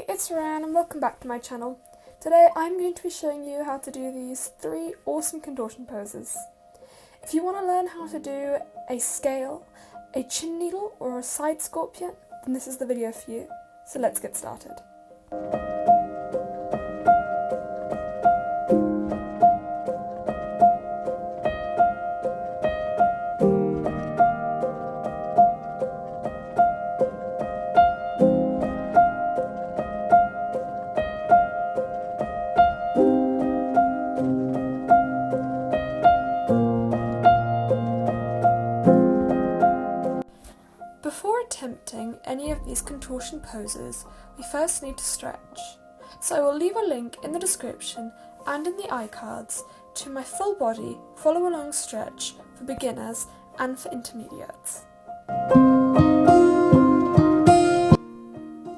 it's Ran and welcome back to my channel. Today I'm going to be showing you how to do these 3 awesome contortion poses. If you want to learn how to do a scale, a chin needle or a side scorpion, then this is the video for you. So let's get started. Before attempting any of these contortion poses, we first need to stretch. So I will leave a link in the description and in the iCards to my full body follow along stretch for beginners and for intermediates.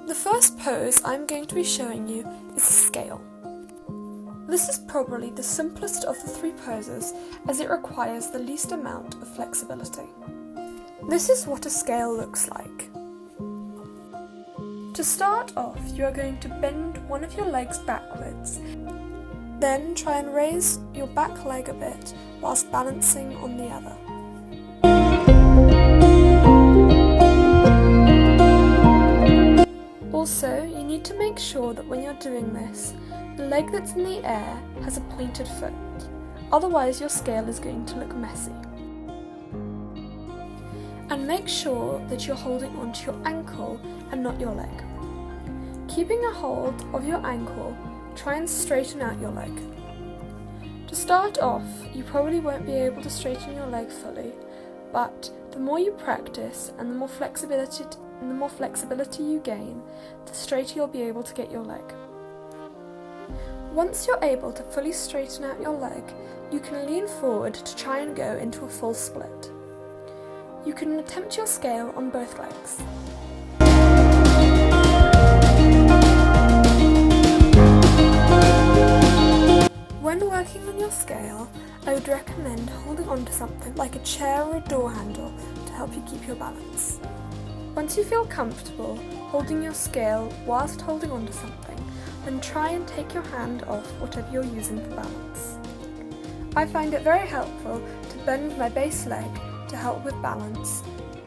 The first pose I'm going to be showing you is a scale. This is probably the simplest of the 3 poses as it requires the least amount of flexibility. This is what a scale looks like. To start off, you are going to bend one of your legs backwards. Then try and raise your back leg a bit whilst balancing on the other. Also, you need to make sure that when you're doing this, the leg that's in the air has a pointed foot. Otherwise, your scale is going to look messy. And make sure that you're holding onto your ankle and not your leg. Keeping a hold of your ankle, try and straighten out your leg. To start off, you probably won't be able to straighten your leg fully, but the more you practice and the more flexibility you gain, the straighter you'll be able to get your leg. Once you're able to fully straighten out your leg, you can lean forward to try and go into a full split. You can attempt your scale on both legs. When working on your scale, I would recommend holding onto something like a chair or a door handle to help you keep your balance. Once you feel comfortable holding your scale whilst holding onto something, then try and take your hand off whatever you're using for balance. I find it very helpful to bend my base leg to help with balance,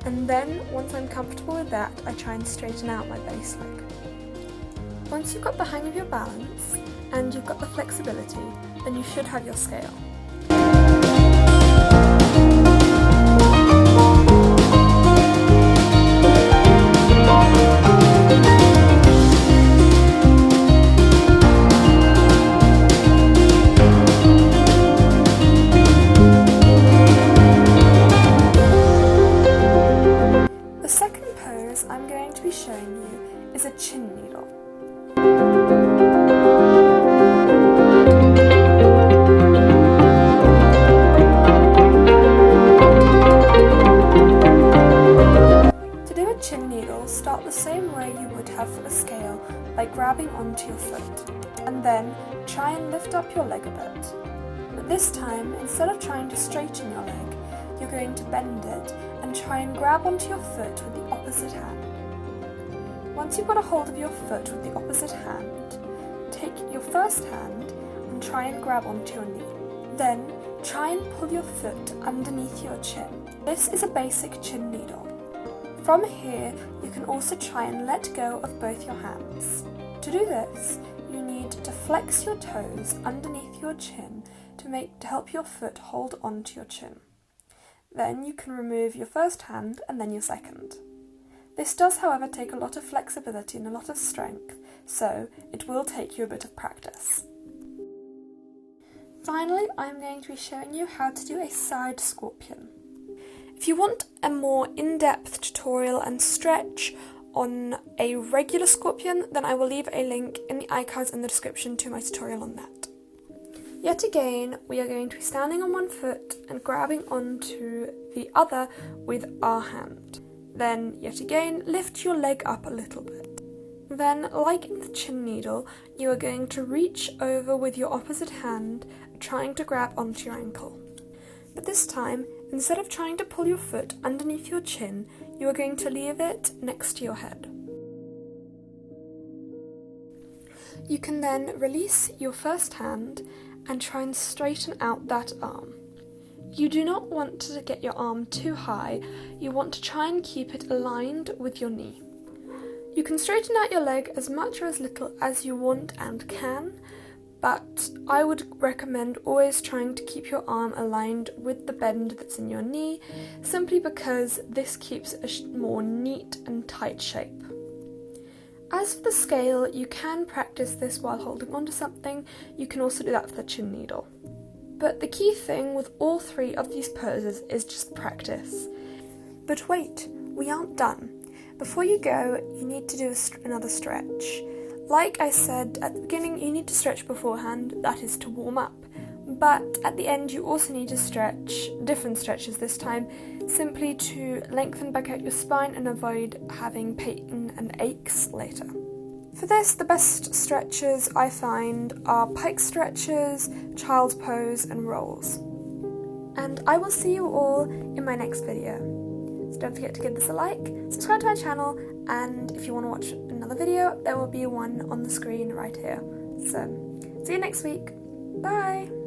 and then once I'm comfortable with that, I try and straighten out my base leg. Once you've got the hang of your balance and you've got the flexibility, then you should have your scale. I'm going to be showing you is a chin needle. To do a chin needle, start the same way you would have for a scale, by grabbing onto your foot, and then try and lift up your leg a bit. But this time, instead of trying to straighten your leg, you're going to bend it and try and grab onto your foot with the opposite hand. Once you've got a hold of your foot with the opposite hand, take your first hand and try and grab onto your knee. Then try and pull your foot underneath your chin. This is a basic chin needle. From here, you can also try and let go of both your hands. To do this, you need to flex your toes underneath your chin to help your foot hold onto your chin. Then you can remove your first hand and then your second. This does, however, take a lot of flexibility and a lot of strength, so it will take you a bit of practice. Finally, I'm going to be showing you how to do a side scorpion. If you want a more in-depth tutorial and stretch on a regular scorpion, then I will leave a link in the iCards in the description to my tutorial on that. Yet again, we are going to be standing on one foot and grabbing onto the other with our hand. Then, yet again, lift your leg up a little bit. Then, like in the chin needle, you are going to reach over with your opposite hand, trying to grab onto your ankle. But this time, instead of trying to pull your foot underneath your chin, you are going to leave it next to your head. You can then release your first hand and try and straighten out that arm. You do not want to get your arm too high, you want to try and keep it aligned with your knee. You can straighten out your leg as much or as little as you want and can, but I would recommend always trying to keep your arm aligned with the bend that's in your knee, simply because this keeps a more neat and tight shape. As for the scale, you can practice this while holding onto something. You can also do that with a chin needle. But the key thing with all three of these poses is just practice. But wait, we aren't done. Before you go, you need to do another stretch. Like I said at the beginning, you need to stretch beforehand, that is to warm up. But at the end, you also need to stretch, different stretches this time, simply to lengthen back out your spine and avoid having pain and aches later. For this, the best stretches I find are pike stretches, child's pose and rolls. And I will see you all in my next video. So don't forget to give this a like, subscribe to my channel, and if you want to watch another video, there will be one on the screen right here. So, see you next week. Bye!